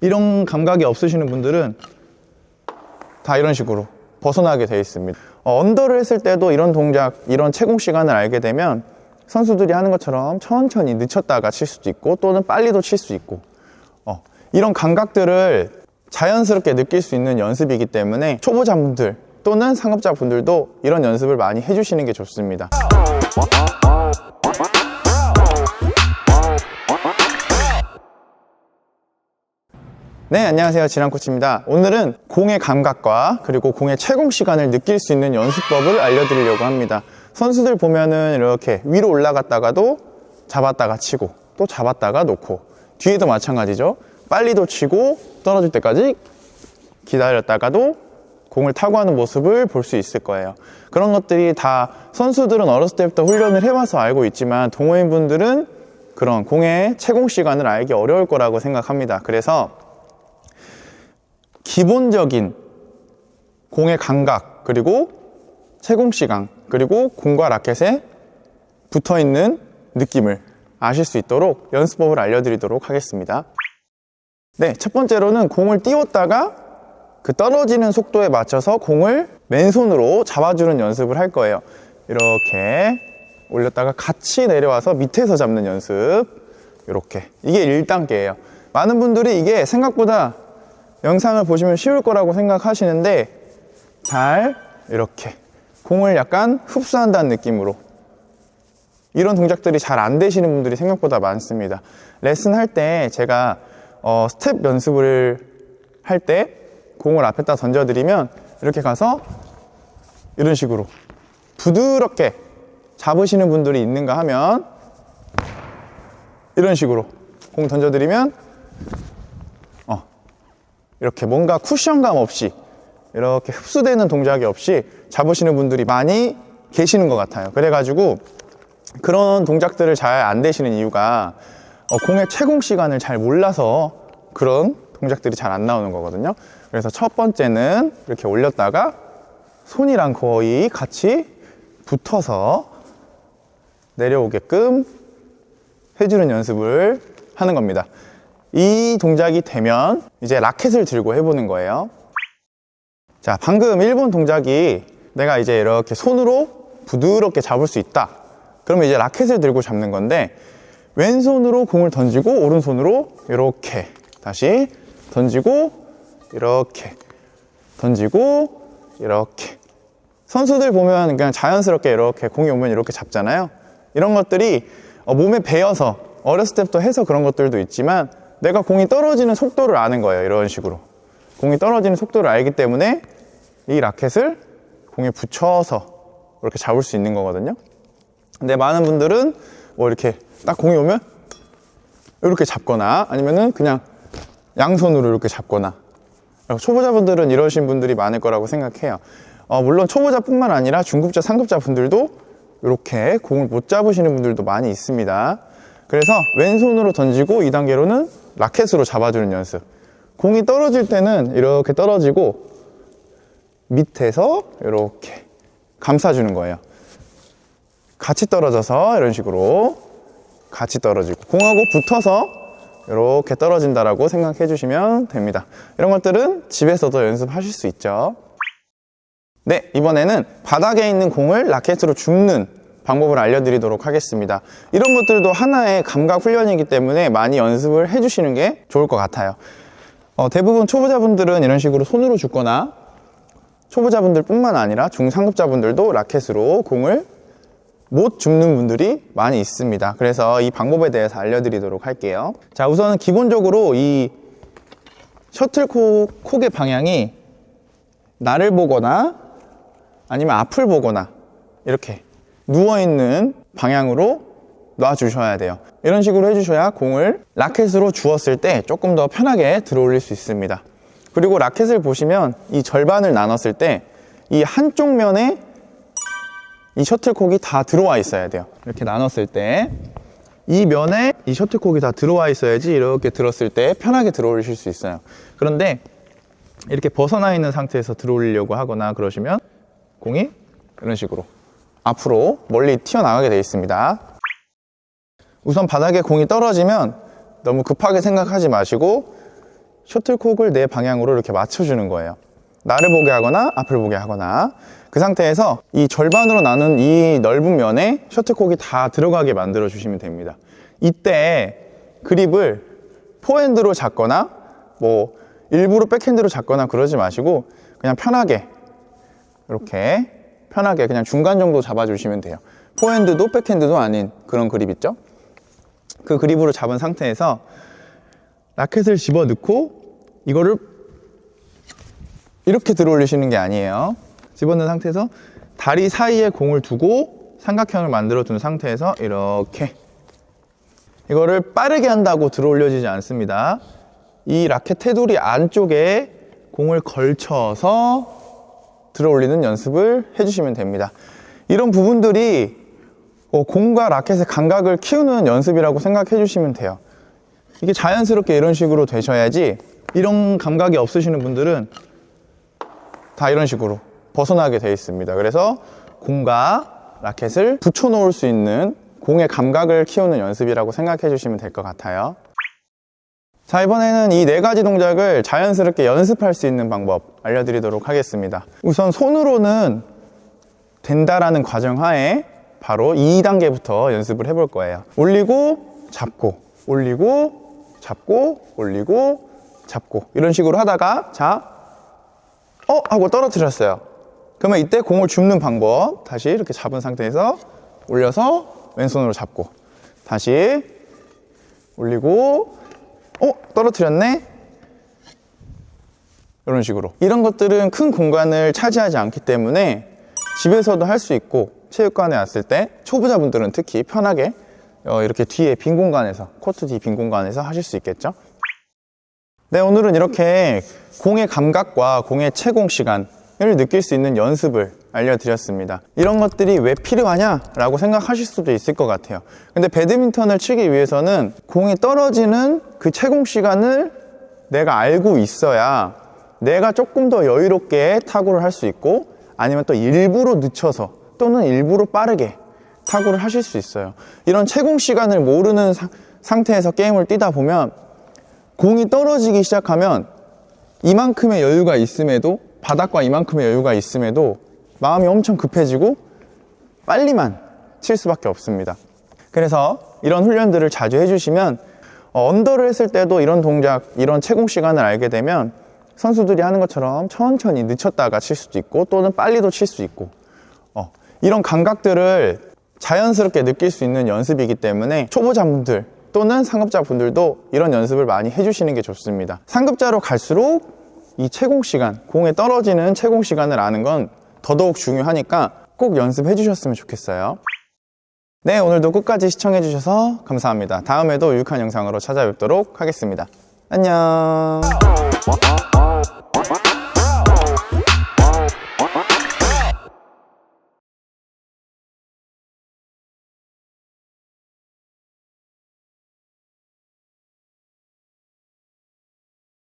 이런 감각이 없으시는 분들은 다 이런 식으로 벗어나게 되어 있습니다. 언더를 했을 때도 이런 동작, 이런 채공 시간을 알게 되면 선수들이 하는 것처럼 천천히 늦췄다가 칠 수도 있고 또는 빨리도 칠 수 있고 이런 감각들을 자연스럽게 느낄 수 있는 연습이기 때문에 초보자분들 또는 상급자분들도 이런 연습을 많이 해주시는 게 좋습니다. 네, 안녕하세요. 진한코치입니다. 오늘은 공의 감각과 그리고 공의 채공 시간을 느낄 수 있는 연습법을 알려드리려고 합니다. 선수들 보면은 이렇게 위로 올라갔다가도 잡았다가 치고 또 잡았다가 놓고, 뒤에도 마찬가지죠. 빨리도 치고 떨어질 때까지 기다렸다가도 공을 타고 하는 모습을 볼 수 있을 거예요. 그런 것들이 다 선수들은 어렸을 때부터 훈련을 해와서 알고 있지만 동호인분들은 그런 공의 채공 시간을 알기 어려울 거라고 생각합니다. 그래서 기본적인 공의 감각, 그리고 채공 시간, 그리고 공과 라켓에 붙어있는 느낌을 아실 수 있도록 연습법을 알려드리도록 하겠습니다. 네, 첫 번째로는 공을 띄웠다가 그 떨어지는 속도에 맞춰서 공을 맨손으로 잡아주는 연습을 할 거예요. 이렇게 올렸다가 같이 내려와서 밑에서 잡는 연습. 이렇게. 이게 1단계예요. 많은 분들이 이게 생각보다 영상을 보시면 쉬울 거라고 생각하시는데 잘 이렇게 공을 약간 흡수한다는 느낌으로 이런 동작들이 잘 안 되시는 분들이 생각보다 많습니다. 레슨 할 때 제가 스텝 연습을 할 때 공을 앞에다 던져드리면 이렇게 가서 이런 식으로 부드럽게 잡으시는 분들이 있는가 하면 이런 식으로 공 던져드리면 이렇게 뭔가 쿠션감 없이 이렇게 흡수되는 동작이 없이 잡으시는 분들이 많이 계시는 것 같아요. 그래가지고 그런 동작들을 잘 안 되시는 이유가 공의 채공 시간을 잘 몰라서 그런 동작들이 잘 안 나오는 거거든요. 그래서 첫 번째는 이렇게 올렸다가 손이랑 거의 같이 붙어서 내려오게끔 해주는 연습을 하는 겁니다. 이 동작이 되면 이제 라켓을 들고 해보는 거예요. 자, 방금 1번 동작이 내가 이제 이렇게 손으로 부드럽게 잡을 수 있다. 그러면 이제 라켓을 들고 잡는 건데 왼손으로 공을 던지고 오른손으로 이렇게 다시 던지고 이렇게 던지고 이렇게. 선수들 보면 그냥 자연스럽게 이렇게 공이 오면 이렇게 잡잖아요. 이런 것들이 몸에 배어서 어렸을 때부터 해서 그런 것들도 있지만 내가 공이 떨어지는 속도를 아는 거예요. 이런 식으로 공이 떨어지는 속도를 알기 때문에 이 라켓을 공에 붙여서 이렇게 잡을 수 있는 거거든요. 근데 많은 분들은 뭐 이렇게 딱 공이 오면 이렇게 잡거나 아니면은 그냥 양손으로 이렇게 잡거나, 초보자분들은 이러신 분들이 많을 거라고 생각해요. 물론 초보자뿐만 아니라 중급자, 상급자 분들도 이렇게 공을 못 잡으시는 분들도 많이 있습니다. 그래서 왼손으로 던지고 2단계로는 라켓으로 잡아주는 연습. 공이 떨어질 때는 이렇게 떨어지고 밑에서 이렇게 감싸주는 거예요. 같이 떨어져서 이런 식으로 같이 떨어지고 공하고 붙어서 이렇게 떨어진다라고 생각해 주시면 됩니다. 이런 것들은 집에서도 연습하실 수 있죠. 네, 이번에는 바닥에 있는 공을 라켓으로 줍는 방법을 알려드리도록 하겠습니다. 이런 것들도 하나의 감각 훈련이기 때문에 많이 연습을 해주시는 게 좋을 것 같아요. 대부분 초보자분들은 이런 식으로 손으로 줍거나 초보자분들 뿐만 아니라 중상급자분들도 라켓으로 공을 못 줍는 분들이 많이 있습니다. 그래서 이 방법에 대해서 알려드리도록 할게요. 자, 우선 기본적으로 이 셔틀콕의 방향이 나를 보거나 아니면 앞을 보거나 이렇게 누워있는 방향으로 놔주셔야 돼요. 이런 식으로 해주셔야 공을 라켓으로 주었을 때 조금 더 편하게 들어올릴 수 있습니다. 그리고 라켓을 보시면 이 절반을 나눴을 때 이 한쪽 면에 이 셔틀콕이 다 들어와 있어야 돼요. 이렇게 나눴을 때 이 면에 이 셔틀콕이 다 들어와 있어야지 이렇게 들었을 때 편하게 들어올리실 수 있어요. 그런데 이렇게 벗어나 있는 상태에서 들어올리려고 하거나 그러시면 공이 이런 식으로 앞으로 멀리 튀어나가게 되어 있습니다. 우선 바닥에 공이 떨어지면 너무 급하게 생각하지 마시고 셔틀콕을 내 방향으로 이렇게 맞춰주는 거예요. 나를 보게 하거나 앞을 보게 하거나, 그 상태에서 이 절반으로 나눈 이 넓은 면에 셔틀콕이 다 들어가게 만들어 주시면 됩니다. 이때 그립을 포핸드로 잡거나 뭐 일부러 백핸드로 잡거나 그러지 마시고 그냥 편하게, 이렇게 편하게 그냥 중간 정도 잡아주시면 돼요. 포핸드도 백핸드도 아닌 그런 그립 있죠? 그 그립으로 잡은 상태에서 라켓을 집어넣고 이거를 이렇게 들어 올리시는 게 아니에요. 집어넣은 상태에서 다리 사이에 공을 두고 삼각형을 만들어 둔 상태에서 이렇게, 이거를 빠르게 한다고 들어 올려지지 않습니다. 이 라켓 테두리 안쪽에 공을 걸쳐서 들어 올리는 연습을 해주시면 됩니다. 이런 부분들이 공과 라켓의 감각을 키우는 연습이라고 생각해 주시면 돼요. 이게 자연스럽게 이런 식으로 되셔야지, 이런 감각이 없으시는 분들은 다 이런 식으로 벗어나게 되어 있습니다. 그래서 공과 라켓을 붙여 놓을 수 있는 공의 감각을 키우는 연습이라고 생각해 주시면 될 것 같아요. 자, 이번에는 이 4가지 동작을 자연스럽게 연습할 수 있는 방법 알려드리도록 하겠습니다. 우선 손으로는 된다라는 과정 하에 바로 2단계부터 연습을 해볼 거예요. 올리고 잡고, 올리고 잡고, 올리고 잡고, 이런 식으로 하다가 자, 하고 떨어뜨렸어요. 그러면 이때 공을 줍는 방법, 다시 이렇게 잡은 상태에서 올려서 왼손으로 잡고, 다시 올리고, 떨어뜨렸네? 이런 식으로. 이런 것들은 큰 공간을 차지하지 않기 때문에 집에서도 할 수 있고, 체육관에 왔을 때 초보자분들은 특히 편하게 이렇게 뒤에 빈 공간에서, 코트 뒤 빈 공간에서 하실 수 있겠죠? 네, 오늘은 이렇게 공의 감각과 공의 채공 시간을 느낄 수 있는 연습을 알려드렸습니다. 이런 것들이 왜 필요하냐라고 생각하실 수도 있을 것 같아요. 근데 배드민턴을 치기 위해서는 공이 떨어지는 그 채공 시간을 내가 알고 있어야 내가 조금 더 여유롭게 타구를 할 수 있고, 아니면 또 일부러 늦춰서 또는 일부러 빠르게 타구를 하실 수 있어요. 이런 채공 시간을 모르는 상태에서 게임을 뛰다 보면 공이 떨어지기 시작하면 이만큼의 여유가 있음에도, 바닥과 이만큼의 여유가 있음에도 마음이 엄청 급해지고 빨리만 칠 수밖에 없습니다. 그래서 이런 훈련들을 자주 해주시면 언더를 했을 때도 이런 동작, 이런 채공 시간을 알게 되면 선수들이 하는 것처럼 천천히 늦췄다가 칠 수도 있고 또는 빨리도 칠 수 있고, 이런 감각들을 자연스럽게 느낄 수 있는 연습이기 때문에 초보자분들 또는 상급자분들도 이런 연습을 많이 해주시는 게 좋습니다. 상급자로 갈수록 이 채공 시간, 공에 떨어지는 채공 시간을 아는 건 더더욱 중요하니까 꼭 연습해 주셨으면 좋겠어요. 네, 오늘도 끝까지 시청해 주셔서 감사합니다. 다음에도 유익한 영상으로 찾아뵙도록 하겠습니다. 안녕.